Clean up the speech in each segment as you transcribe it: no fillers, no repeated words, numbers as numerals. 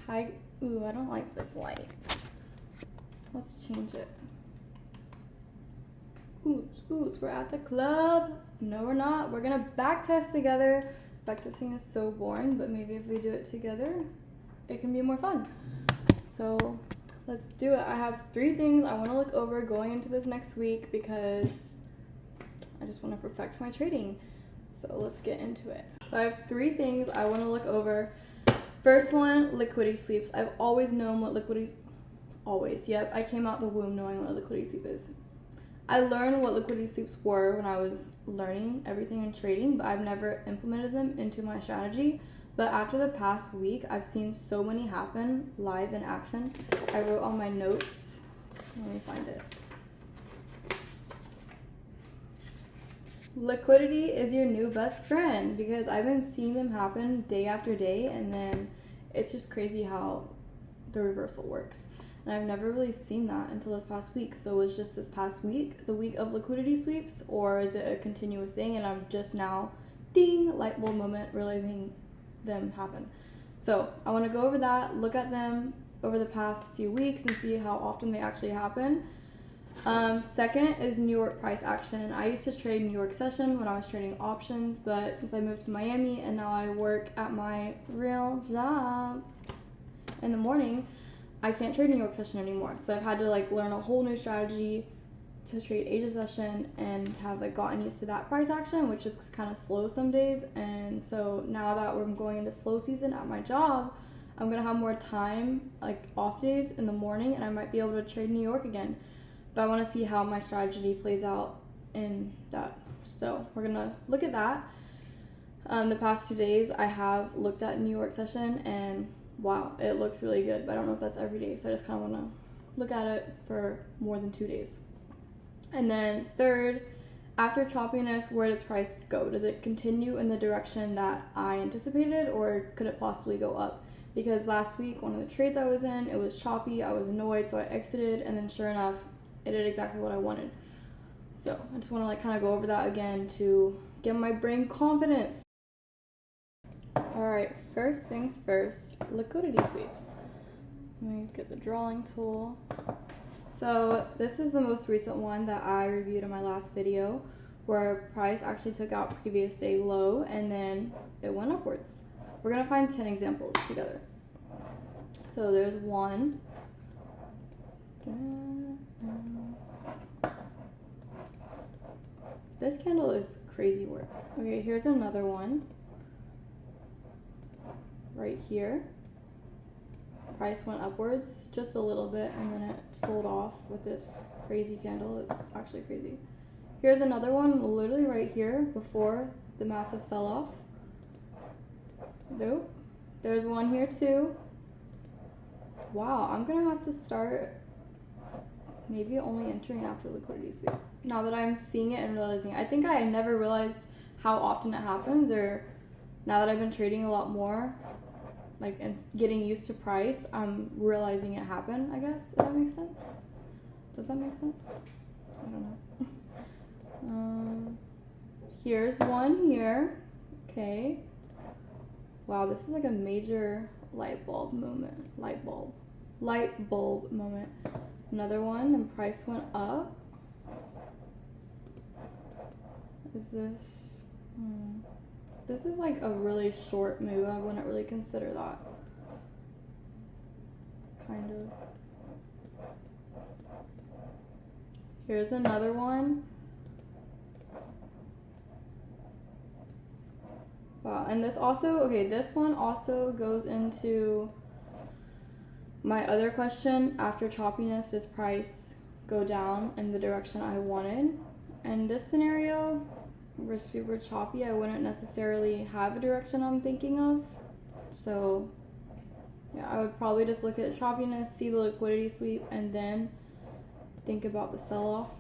high. Ooh, I don't like this light. Let's change it. Ooh, we're at the club. No, we're not. We're gonna backtest together. Backtesting is so boring, but maybe if we do it together, it can be more fun. So let's do it. I have 3 things I want to look over going into this next week because I just want to perfect my trading. So let's get into it. So I have 3 things I want to look over. First one, liquidity sweeps. I've always known what liquidity, yep, I came out the womb knowing what a liquidity sweep is. I learned what liquidity sweeps were when I was learning everything in trading, but I've never implemented them into my strategy. But after the past week, I've seen so many happen live in action. I wrote on my notes. Let me find it. Liquidity is your new best friend, because I've been seeing them happen day after day, and then it's just crazy how the reversal works. And I've never really seen that until this past week. So was just this past week the week of liquidity sweeps, or is it a continuous thing and I'm just now, ding, light bulb moment, realizing them happen? So I want to go over that, look at them over the past few weeks and see how often they actually happen. Second is New York price action. I used to trade New York session when I was trading options, but since I moved to Miami and now I work at my real job in the morning, I can't trade New York session anymore. So I've had to learn a whole new strategy to trade Asia session and have gotten used to that price action, which is kind of slow some days. And so now that we're going into slow season at my job, I'm gonna have more time, off days in the morning, and I might be able to trade New York again. But I want to see how my strategy plays out in that. So we're gonna look at that. The past 2 days I have looked at New York session and wow, it looks really good, but I don't know if that's every day. So I just kind of want to look at it for more than 2 days. And then third, after choppiness, where does price go? Does it continue in the direction that I anticipated, or could it possibly go up? Because last week, one of the trades I was in, it was choppy, I was annoyed, so I exited, and then sure enough, it did exactly what I wanted. So I just want to kind of go over that again to give my brain confidence. Alright, first things first, liquidity sweeps. Let me get the drawing tool. So this is the most recent one that I reviewed in my last video, where price actually took out previous day low and then it went upwards. We're going to find 10 examples together. So there's one. This candle is crazy work. Okay, here's another one. Right here. Price went upwards just a little bit and then it sold off with this crazy candle. It's actually crazy. Here's another one literally right here before the massive sell-off. Nope. There's one here too. Wow, I'm gonna have to start maybe only entering after liquidity sweep. Now that I'm seeing it and realizing, I think I never realized how often it happens, or now that I've been trading a lot more, and getting used to price, I'm realizing it happened, I guess, if that makes sense. Does that make sense? I don't know. Here's one here. Okay. Wow, this is a major light bulb moment. Light bulb moment. Another one, and price went up. Is this? This is a really short move. I wouldn't really consider that. Kind of. Here's another one. Wow, and this also, okay, this one also goes into my other question. After choppiness, does price go down in the direction I wanted? And this scenario, we're super choppy. I wouldn't necessarily have a direction I'm thinking of. So yeah, I would probably just look at choppiness, see the liquidity sweep, and then think about the sell-off.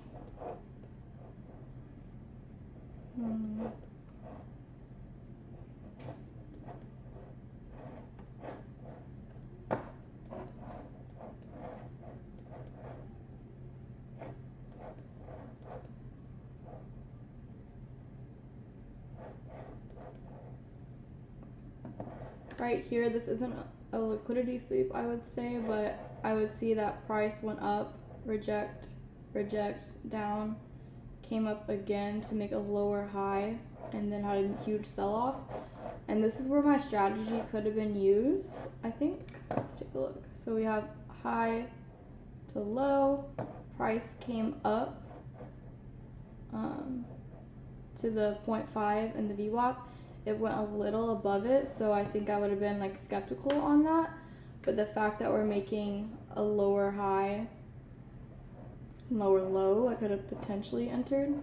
Right here, this isn't a liquidity sweep, I would say, but I would see that price went up, reject, down, came up again to make a lower high, and then had a huge sell-off. And this is where my strategy could have been used, I think. Let's take a look. So we have high to low, price came up to the 0.5 and the VWAP. It went a little above it, so I think I would have been like skeptical on that. But the fact that we're making a lower high, lower low, I could have potentially entered.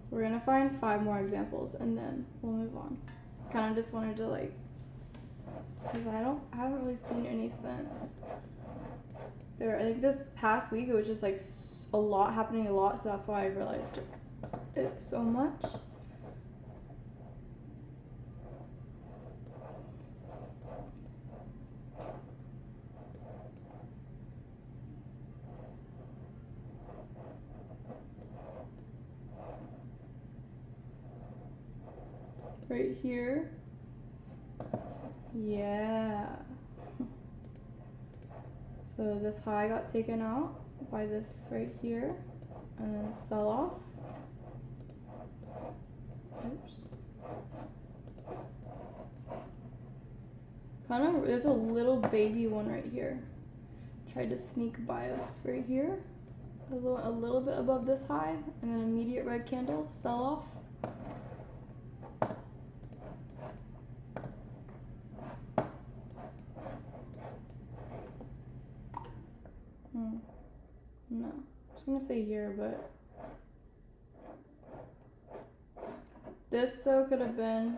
We're gonna find 5 more examples and then we'll move on. Kind of just wanted to like, because I haven't really seen any since. I think this past week it was just like a lot happening a lot, so that's why I realized it so much. Right here. Yeah. So this high got taken out by this right here, and then sell off. Oops. Kind of, there's a little baby one right here. Tried to sneak by us right here. A little bit above this high, and then immediate red candle, sell off. No, I was gonna say here, but this though could have been,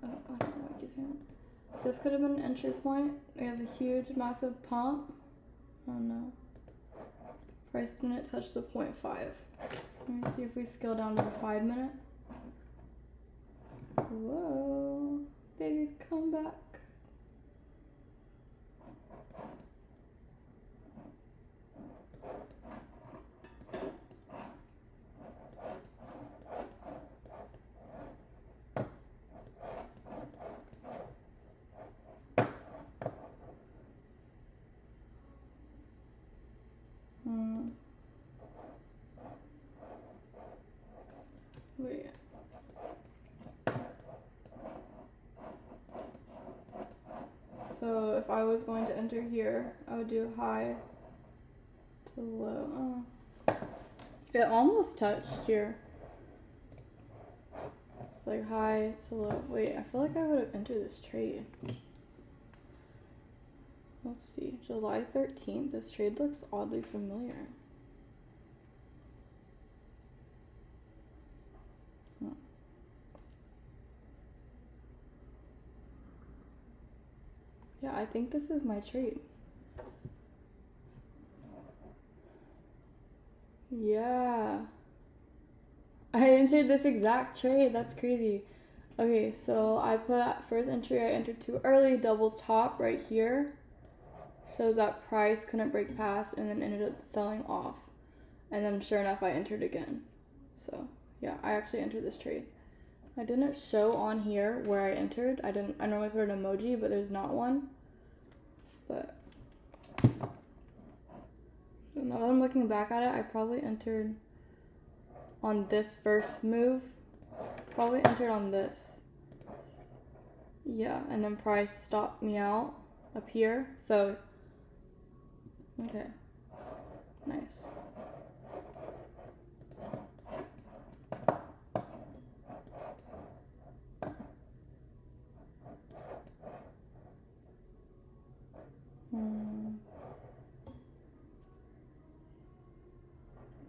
I don't know what you're saying. This could have been an entry point. We have a huge, massive pump. Oh no. Price didn't touch the 0.5. Let me see if we scale down to the 5 minute. Whoa, baby, come back. Wait. So if I was going to enter here, I would do high to low. Oh. It almost touched here. It's like high to low. Wait, I feel like I would have entered this trade. Let's see, July 13th. This trade looks oddly familiar. Yeah, I think this is my trade. Yeah. I entered this exact trade. That's crazy. Okay, so I put first entry, I entered too early, double top right here. Shows that price couldn't break past and then ended up selling off. And then sure enough, I entered again. So yeah, I actually entered this trade. I didn't show on here where I entered. I normally put an emoji, but there's not one. But so now that I'm looking back at it, I probably entered on this first move. Probably entered on this. Yeah, and then price stopped me out up here. So okay. Nice.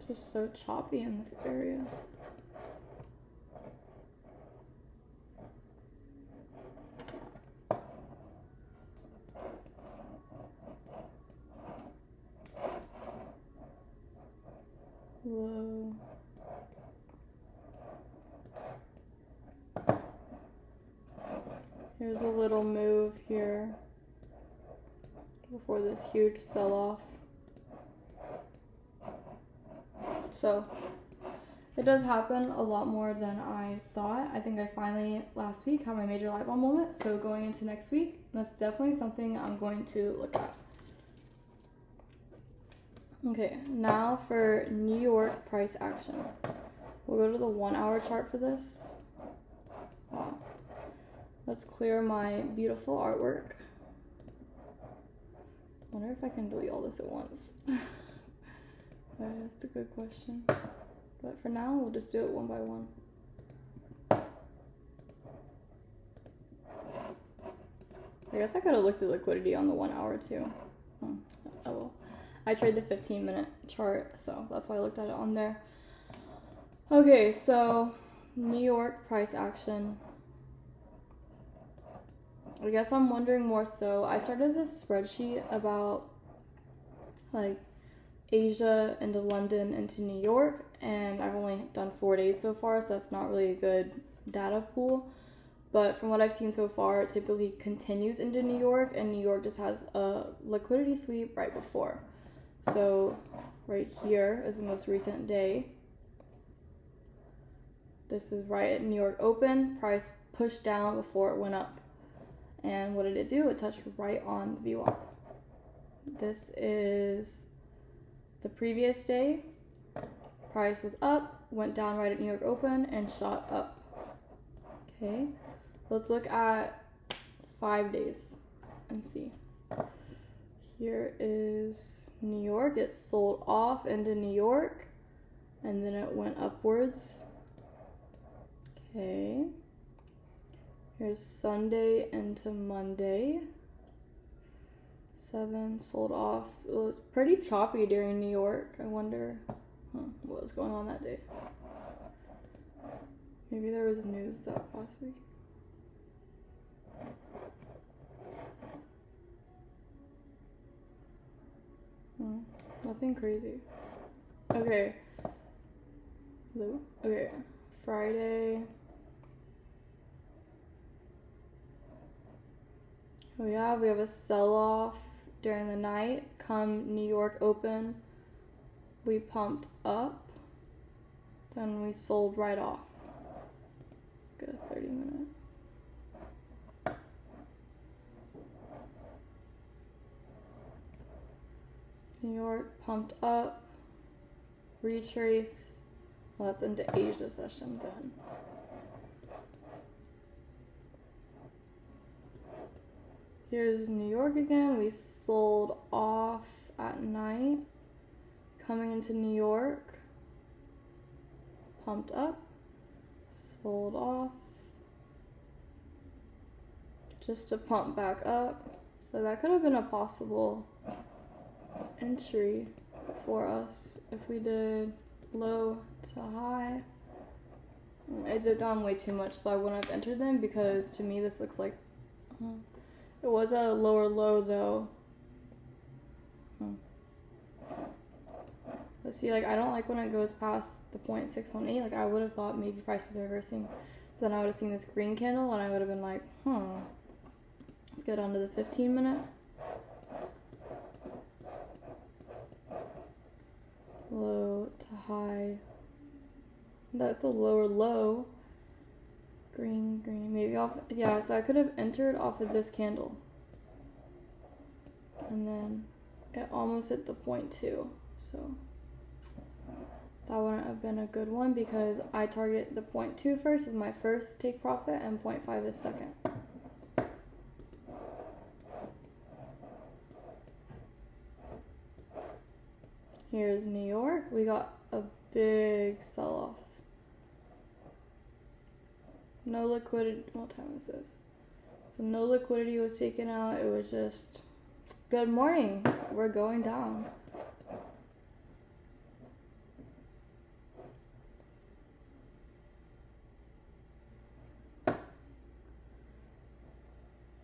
Just so choppy in this area. Whoa. Here's a little move here before this huge sell-off. So it does happen a lot more than I thought. I think I finally last week had my major light bulb moment. So going into next week, that's definitely something I'm going to look at. Okay, now for New York price action. We'll go to the 1 hour chart for this. Wow. Let's clear my beautiful artwork. Wonder if I can delete all this at once. That's a good question. But for now, we'll just do it one by one. I guess I could have looked at liquidity on the 1 hour too. Oh well. I trade the 15-minute chart, so that's why I looked at it on there. Okay, so New York price action. I guess I'm wondering more so. I started this spreadsheet about like Asia into London into New York, and I've only done 4 days so far, so that's not really a good data pool. But from what I've seen so far, it typically continues into New York, and New York just has a liquidity sweep right before. So right here is the most recent day. This is right at New York open. Price pushed down before it went up. And what did it do? It touched right on the VWAP. This is the previous day. Price was up, went down right at New York open, and shot up. Okay, let's look at 5 days and see. Here is New York. It sold off into New York, and then it went upwards. Okay. Here's Sunday into Monday. 7 sold off. It was pretty choppy during New York. I wonder what was going on that day. Maybe there was news that last week. Nothing crazy. Okay. Okay. Friday. Oh yeah, we have a sell-off during the night. Come New York open, we pumped up, then we sold right off. Let's get a 30-minute. New York pumped up, retrace. Well, that's into Asia session then. Here's New York again. We sold off at night. Coming into New York. Pumped up. Sold off. Just to pump back up. So that could have been a possible entry for us if we did low to high. It did down way too much, so I wouldn't have entered them because to me this looks like it was a lower low though. But see, like I don't like when it goes past the 0.618. Like I would have thought maybe price was reversing. But then I would have seen this green candle and I would have been like, let's get on to the 15-minute. Low to high. That's a lower low. Green, maybe off. Yeah, so I could have entered off of this candle. And then it almost hit the 0.2. So that wouldn't have been a good one because I target the 0.2 first as my first take profit and 0.5 is second. Here's New York. We got a big sell-off. No liquidity. What time is this? So no liquidity was taken out. It was just, good morning. We're going down.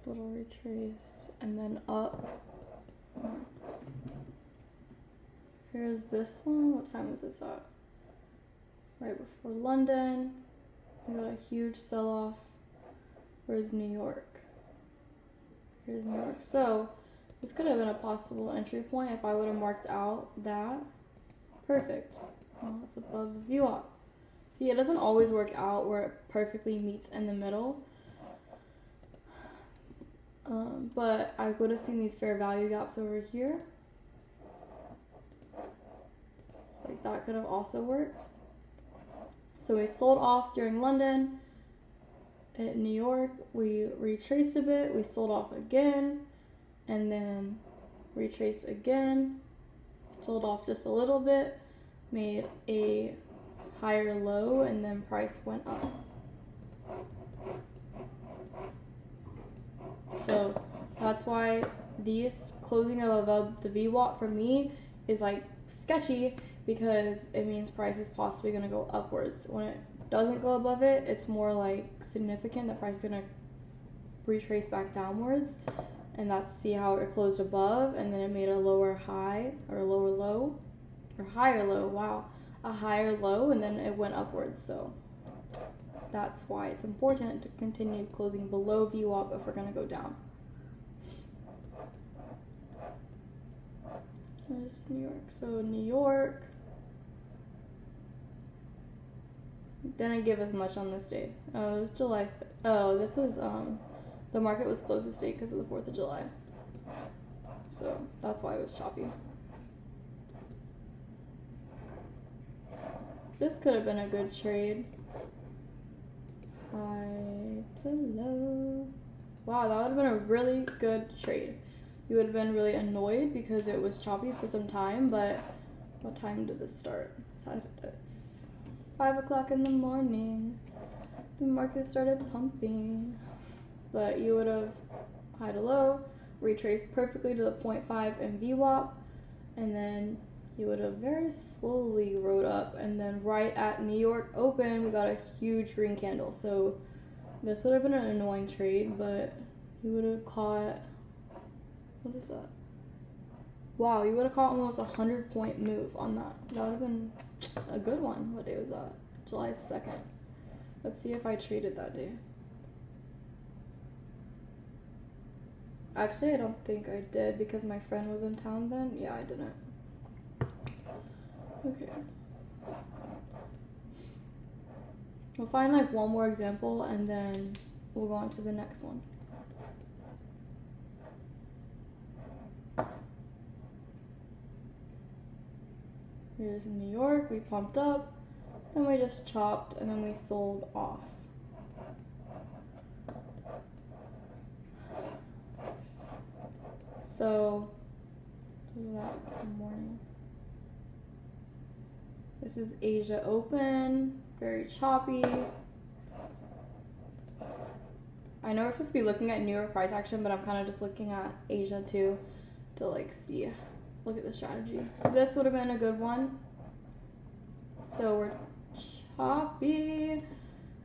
Little retrace and then up. Here's this one. What time is this at? Right before London. We got a huge sell-off. Where's New York? Here's New York. So this could have been a possible entry point if I would have marked out that. Perfect. Well, it's above the VWAP. See, it doesn't always work out where it perfectly meets in the middle. But I would have seen these fair value gaps over here. Like that could have also worked. So we sold off during London. At New York, we retraced a bit, we sold off again, and then retraced again, sold off just a little bit, made a higher low, and then price went up. So that's why these closing above the VWAP for me is like sketchy, because it means price is possibly going to go upwards. When it doesn't go above it, it's more like significant that price is going to retrace back downwards. And that's see how it closed above, and then it made a lower high or a lower low or higher low. Wow, a higher low, and then it went upwards. So that's why it's important to continue closing below VWAP if we're going to go down. Here's New York. So New York didn't give as much on this day. Oh, it was July. Oh, this was the market was closed this day because of the 4th of July. So that's why it was choppy. This could have been a good trade. High to low. Wow, that would have been a really good trade. You would have been really annoyed because it was choppy for some time, but what time did this start? It's 5 o'clock in the morning. The market started pumping. But you would have high to low, retraced perfectly to the 0.5 in VWAP, and then you would have very slowly rode up, and then right at New York open, we got a huge green candle. So this would have been an annoying trade, but you would have caught, what is that? Wow, you would have caught almost a 100-point move on that. That would have been a good one. What day was that? July 2nd. Let's see if I traded that day. Actually, I don't think I did because my friend was in town then. Yeah, I didn't. Okay. We'll find like one more example and then we'll go on to the next one. Here's New York, we pumped up, then we just chopped, and then we sold off. So, this is that in the morning. This is Asia open, very choppy. I know we're supposed to be looking at New York price action, but I'm kind of just looking at Asia too to like see, look at the strategy. So this would have been a good one. So we're choppy,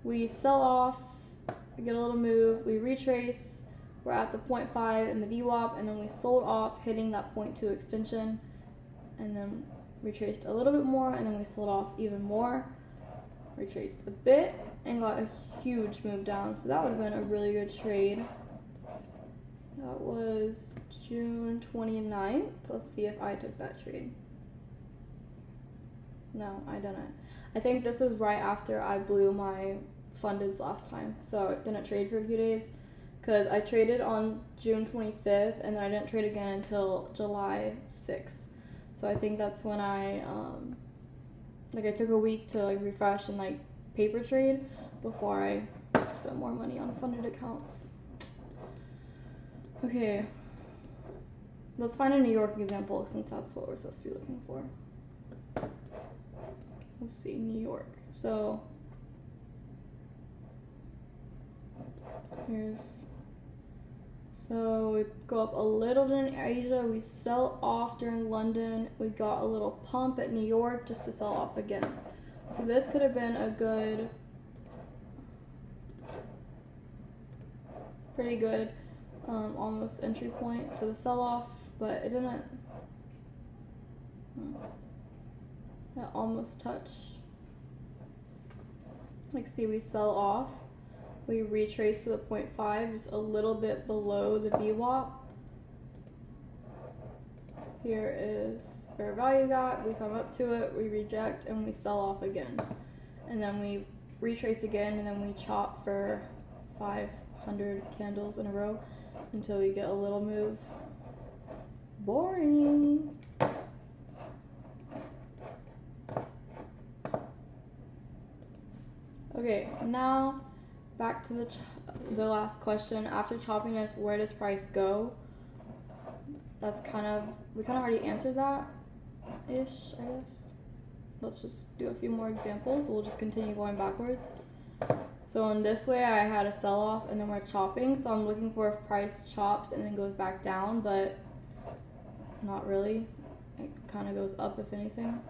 we sell off, we get a little move, we retrace, we're at the 0.5 in the VWAP, and then we sold off, hitting that 0.2 extension, and then retraced a little bit more, and then we sold off even more, retraced a bit, and got a huge move down. So that would have been a really good trade. That was June 29th. Let's see if I took that trade. No, I didn't. I think this was right after I blew my fundeds last time, so I didn't trade for a few days because I traded on June 25th and then I didn't trade again until July 6th. So I think that's when I I took a week to like refresh and like paper trade before I spent more money on funded accounts. Okay, let's find a New York example since that's what we're supposed to be looking for. Let's see, New York. So we go up a little bit in Asia, we sell off during London, we got a little pump at New York just to sell off again. So this could have been a good, pretty good almost entry point for the sell-off, but it didn't, it almost touched. Like see, we sell off We retrace to the 0.5, just a little bit below the VWAP. Here is fair value gap. We come up to it, we reject, and we sell off again. And then we retrace again, and then we chop for 500 candles in a row until we get a little move. Boring. Okay, now back to the last question. After choppiness, where does price go? That's we kind of already answered that ish, I guess. Let's just do a few more examples. We'll just continue going backwards. So in this way, I had a sell off and then we're chopping. So I'm looking for if price chops and then goes back down, but not really. It kind of goes up if anything.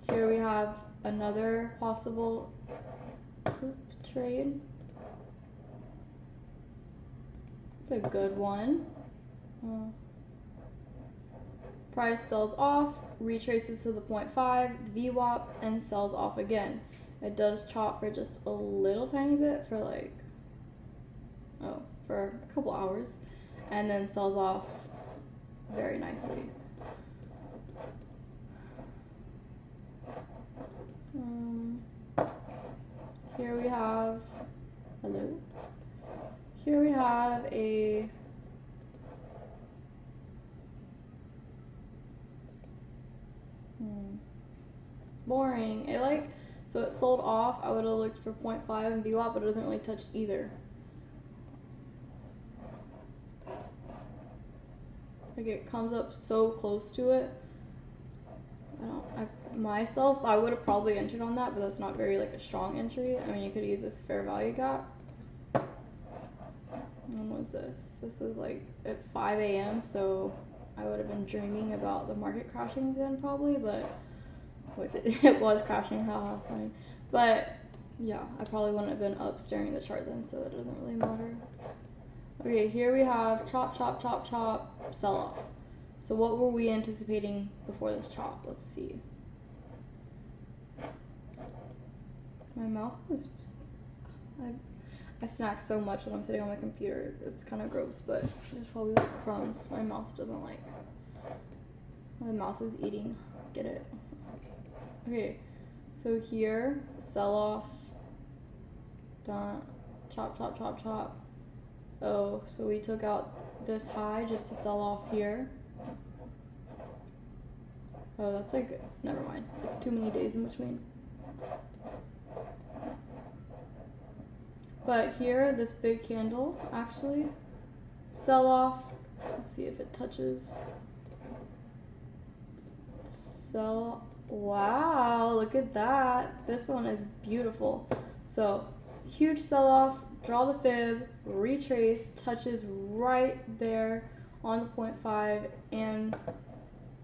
Here we have another possible trade. It's a good one. Price sells off, retraces to the 0.5, VWAP, and sells off again. It does chop for just a little tiny bit for for a couple hours, and then sells off very nicely. Here we have, Here we have a boring. So it sold off. I would have looked for 0.5 and VWAP, but it doesn't really touch either. Like it comes up so close to it. I would have probably entered on that, but that's not very a strong entry. I mean, you could use this fair value gap. When was this? This was at 5 a.m. So I would have been dreaming about the market crashing then probably, which it was crashing, haha, funny. But yeah, I probably wouldn't have been up staring at the chart then, so that doesn't really matter. Okay, here we have chop, chop, chop, chop, sell off. So what were we anticipating before this chop? Let's see. My mouse is... I snack so much when I'm sitting on my computer. It's kind of gross, but there's probably crumbs my mouse doesn't like. My mouse is eating. Get it? Okay, so here, sell off, done, chop, chop, chop, chop. Oh, so we took out this high just to sell off here. Oh, that's never mind. It's too many days in between. But here, this big candle, actually, sell off. Let's see if it touches. Wow, look at that. This one is beautiful. So, huge sell off, draw the fib, retrace, touches right there on the 0.5 and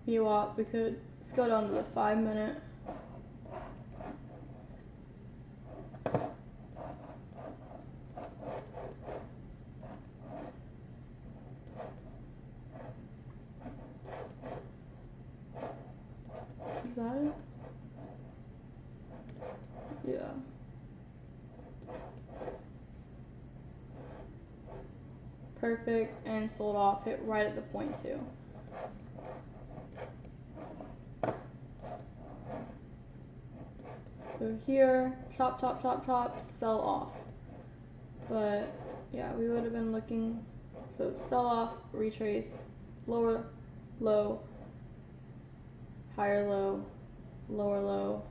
VWAP. Let's go down to the 5 minute. Is that it? Yeah. Perfect, and sold off, hit right at the 0.2. So here, chop, chop, chop, chop, sell off. But yeah, we would have been looking, so sell off, retrace, lower, low, higher low, lower low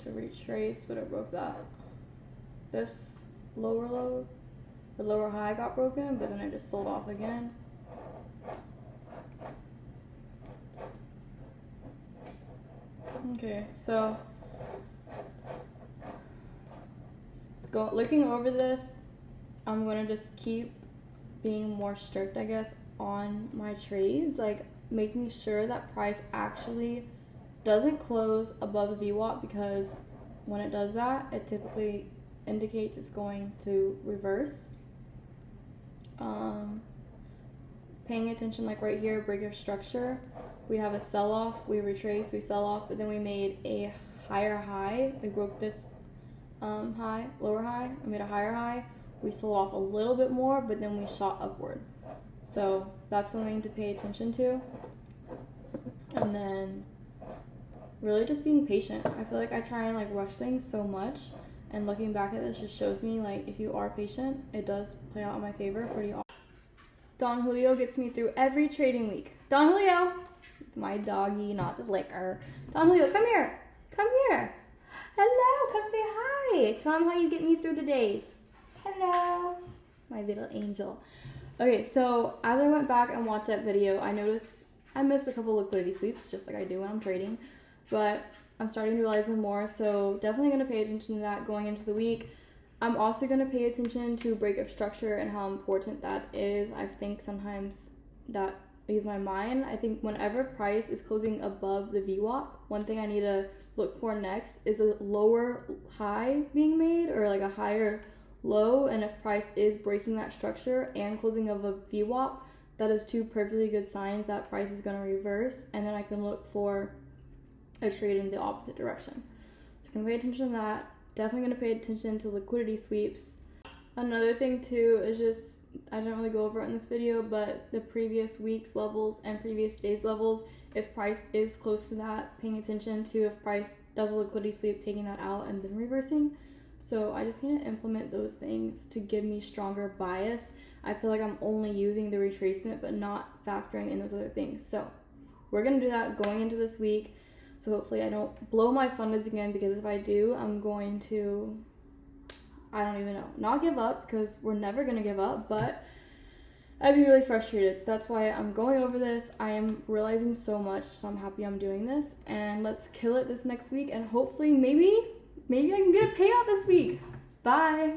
to retrace, but it broke that. This lower low, the lower high got broken, but then it just sold off again. Okay, so looking over this, I'm gonna just keep being more strict, I guess, on my trades, making sure that price actually doesn't close above the VWAP, because when it does that, it typically indicates it's going to reverse. Paying attention, right here, break of structure, we have a sell off, we retrace, we sell off, but then we made a higher high. We broke this high, lower high, I made a higher high. We sold off a little bit more, but then we shot upward. So that's something to pay attention to. And then really just being patient. I feel like I try and like rush things so much, and looking back at this just shows me like if you are patient, it does play out in my favor pretty often. Don Julio gets me through every trading week. Don Julio, my doggy, not the liquor. Don Julio, come here. Come here. Hello, come say hi. Tell him how you get me through the days. Hello, my little angel. Okay, so as I went back and watched that video, I noticed I missed a couple liquidity sweeps, just like I do when I'm trading, but I'm starting to realize them more, so definitely going to pay attention to that going into the week. I'm also going to pay attention to breakup structure and how important that is. I think sometimes that leaves my mind. I think whenever price is closing above the VWAP, one thing I need to look for next is a lower high being made or like a higher low, and if price is breaking that structure and closing of a VWAP, that is two perfectly good signs that price is going to reverse, and then I can look for a trade in the opposite direction. So I'm going to pay attention to that. Definitely going to pay attention to liquidity sweeps. Another thing too is just, I didn't really go over it in this video, but the previous week's levels and previous day's levels, if price is close to that, paying attention to if price does a liquidity sweep, taking that out and then reversing. So I just need to implement those things to give me stronger bias. I feel like I'm only using the retracement but not factoring in those other things. So we're going to do that going into this week. So hopefully I don't blow my fundeds again, because if I do, I'm going to, I don't even know, not give up, because we're never going to give up, but I'd be really frustrated. So that's why I'm going over this. I am realizing so much, so I'm happy I'm doing this. And let's kill it this next week, and hopefully maybe I can get a payout this week. Bye.